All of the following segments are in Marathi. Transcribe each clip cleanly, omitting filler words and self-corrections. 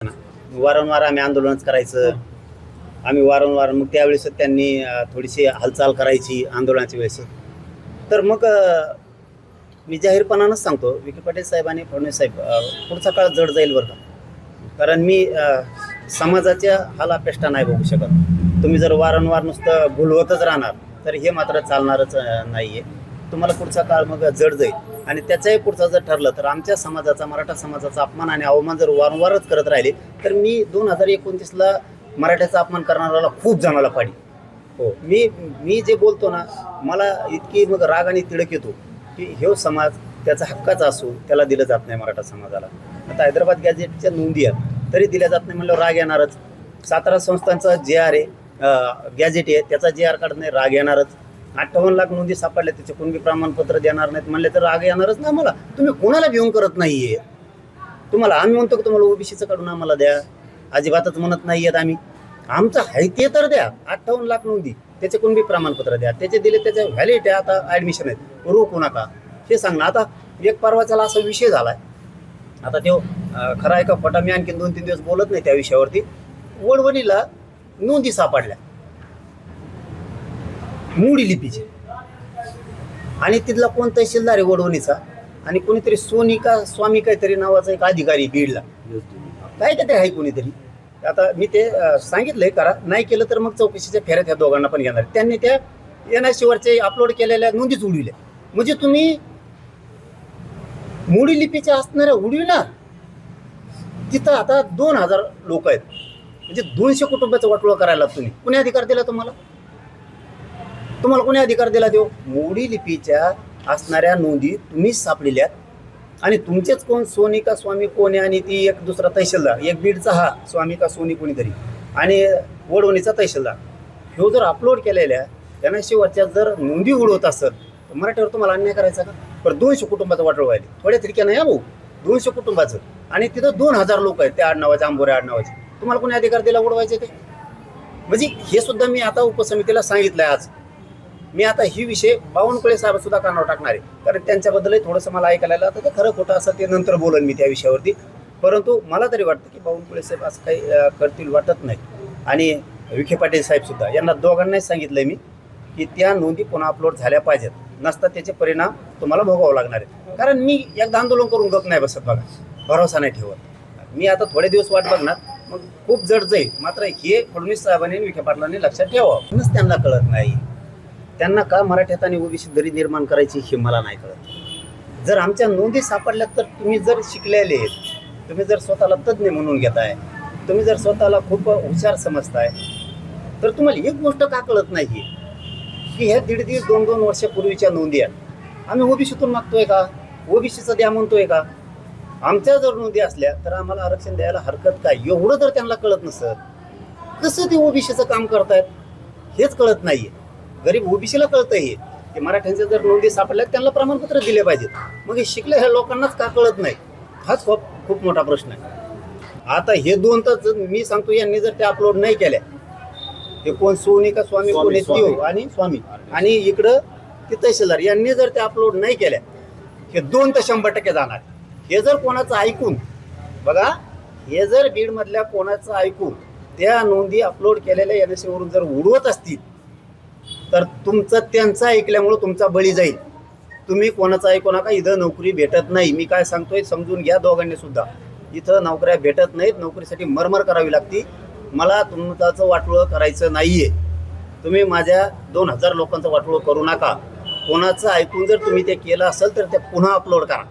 वारंवार आम्ही आंदोलनच करायचं. आम्ही वारंवार मग त्यावेळेस त्यांनी थोडीशी हालचाल करायची आंदोलनाच्या वेळेस. तर मग मी जाहीरपणानंच सांगतो, विखे पाटील साहेब आणि फडणवीस साहेब पुढचा काळ जड जाईल बरं का. कारण मी समाजाच्या हालापेष्टा नाही बघू शकत. तुम्ही जर वारंवार नुसतं भुलवतच राहणार तर हे मात्र चालणारच नाही आहे. तुम्हाला पुढचा काळ मग जड जाईल. आणि त्याच्याही पुढचं जर ठरलं तर आमच्या समाजाचा, मराठा समाजाचा अपमान आणि अवमान जर वारंवारच करत राहिले तर मी 2029ला मराठ्याचा अपमान करणाऱ्याला खूप जणाला पाडी. हो, मी जे बोलतो ना, मला इतकी मग राग आणि तिडक येतो की हे समाज त्याचा हक्काचा असो, त्याला दिलं जात नाही मराठा समाजाला. आता हैदराबाद गॅजेटच्या नोंदी आहेत तरी दिल्या जात नाही म्हणल्यावर राग येणारच. सातारा संस्थांचा JR आहे, गॅजेट आहे, त्याचा JR काढत नाही, राग येणारच. 58 लाख नोंदी सापडल्या, त्याचे कुणबी प्रमाणपत्र देणार नाहीत म्हणले तर राग येणारच ना मला. तुम्ही कोणाला घेऊन करत नाहीये. तुम्हाला आम्ही म्हणतो की तुम्हाला ओबीसीचं काढून आम्हाला द्या, अजिबातच म्हणत नाही आहेत आम्ही. आमचं आहे ते तर द्या. 58 लाख नोंदी, त्याचे कुणबी प्रमाणपत्र द्या, त्याचे दिले त्याच्या व्हॅलिडिटी आता ॲडमिशन आहेत, रोखू नका हे सांगणं. आता एक परवाच्याला असा विषय झाला आहे, आता तो खरा आहे का खोटा मी आणखी 2-3 दिवस बोलत नाही त्या विषयावरती. वडवणीला नोंदी सापडल्या मोडी लिपीची, आणि तिथला कोण तहसीलदार आहे वडवणीचा, आणि कोणीतरी सोनिका स्वामी काहीतरी नावाचा एक अधिकारी बीडला, काय काहीतरी आहे कोणीतरी. आता मी ते सांगितलंय करा, नाही केलं तर मग चौकशीच्या फेऱ्यात ह्या दोघांना पण घेणार. त्यांनी त्या NIC वरचे अपलोड केलेल्या नोंदीच उडविल्या. म्हणजे तुम्ही मोडी लिपीच्या असणाऱ्या उडविणार. तिथं आता 2000 लोक आहेत, म्हणजे 200 कुटुंबाचं वाटोळं करायला तुम्ही कोणी अधिकार दिला तुम्हाला? तुम्हाला कोणी अधिकार दिला देऊ? मोडी लिपीच्या असणाऱ्या नोंदी तुम्हीच सापडलेल्यात, आणि तुमचेच कोण सोनिका स्वामी कोण आहे, आणि ती एक दुसरा तहसीलदार, एक बीडचा हा स्वामी का सोनी कोणीतरी, आणि वडवणीचा तहसीलदार, ह्यो जर अपलोड केलेल्या NIC वरच्या जर नोंदी उडवत असेल तर मराठीवर तुम्हाला अन्याय करायचा का? पण 200 कुटुंबाचं वाटोळं व्हायला थोड्या तरीक्या नाही भाऊ, 200 कुटुंबाचं, आणि तिथं 2000 लोक आहेत त्या आडनावाचे, आंबोरे आडनावाचे. तुम्हाला कोणी अधिकार दिला उडवायचे ते? म्हणजे हे सुद्धा मी आता उपसमितीला सांगितलंय आज. मी आता ही विषय बावनकुळे साहेब सुद्धा कानावर टाकणार आहे, कारण त्यांच्याबद्दलही थोडंसं मला ऐकायला आता ते खरं खोटं असं ते नंतर बोलन मी त्या विषयावरती. परंतु मला तरी वाटतं की बावनकुळे साहेब असं काही करतील वाटत नाही. आणि विखे पाटील साहेब सुद्धा, यांना दोघांनाही सांगितलंय मी की त्या नोंदी पुन्हा अपलोड झाल्या पाहिजेत, नसता त्याचे परिणाम तुम्हाला भोगावं लागणार आहेत. कारण मी एकदा आंदोलन करून गप नाही बसत बघा, भरोसा नाही ठेवत. मी आता थोडे दिवस वाट बघणार, मग खूप जड जाईल. मात्र हे फडणवीस साहेबांनी विखे पाटलांनी लक्षात ठेवावं. म्हणूनच त्यांना कळत नाही, त्यांना का मराठ्यात आणि ओबीसी दरी निर्माण करायची हे मला नाही कळत. जर आमच्या नोंदी सापडल्या तर तुम्ही जर शिकलेले आहेत, तुम्ही जर स्वतःला तज्ज्ञ म्हणून घेताय, तुम्ही जर स्वतःला खूप हुशार समजताय, तर तुम्हाला एक गोष्ट का कळत नाही की ह्या 1.5-2 वर्षापूर्वीच्या नोंदी आहेत. आम्ही ओबीसीतून मागतोय का? ओबीसीचं द्या म्हणतोय का? आमच्या जर नोंदी असल्या तर आम्हाला आरक्षण द्यायला हरकत काय? एवढं जर त्यांना कळत नसत, कसं ते ओबीसीचं काम करतायत हेच कळत नाहीये. गरीब ओबीसीला कळतं हे की मराठ्यांच्या जर नोंदी सापडल्या त्यांना प्रमाणपत्र दिले पाहिजेत. मग हे शिकले ह्या लोकांनाच का कळत नाही? हाच खूप मोठा प्रश्न आहे. आता हे 2 तर मी सांगतो, यांनी जर ते अपलोड नाही केल्या, हे कोण सोनिका स्वामी कोण देव आणि स्वामी, आणि इकडं ते तहसीलदार, यांनी जर ते अपलोड नाही केल्या, हे 2 तर 100% जाणार. हे जर कोणाचं ऐकून बघा, हे जर बीडमधल्या कोणाचं ऐकून त्या नोंदी अपलोड केलेल्या NIC वरून जर उडवत असतील तर तुमचं त्यांचं ऐकल्यामुळं तुमचा बळी जाईल. तुम्ही कोणाचं ऐकू नका. इथं नोकरी भेटत नाही. मी काय सांगतोय समजून घ्या दोघांनी सुद्धा. इथं नोकऱ्या भेटत नाहीत, नोकरीसाठी मरमर करावी लागती. मला तुमचं वाटोळं करायचं नाहीये. तुम्ही माझ्या 2000 लोकांचं वाटोळं करू नका. कोणाचं ऐकून जर तुम्ही ते केलं असेल तर ते पुन्हा अपलोड करा.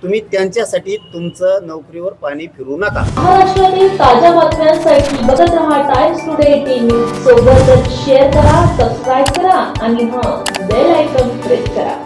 तुम्ही त्यांच्यासाठी तुमचं नोकरीवर पाणी फिरू नका. महाराष्ट्रातील ताज्या बातम्यांसाठी बघत रहा टाइम्स टुडे TV. सोबतच शेअर करा, सबस्क्राईब करा आणि बेल आयकॉन प्रेस करा.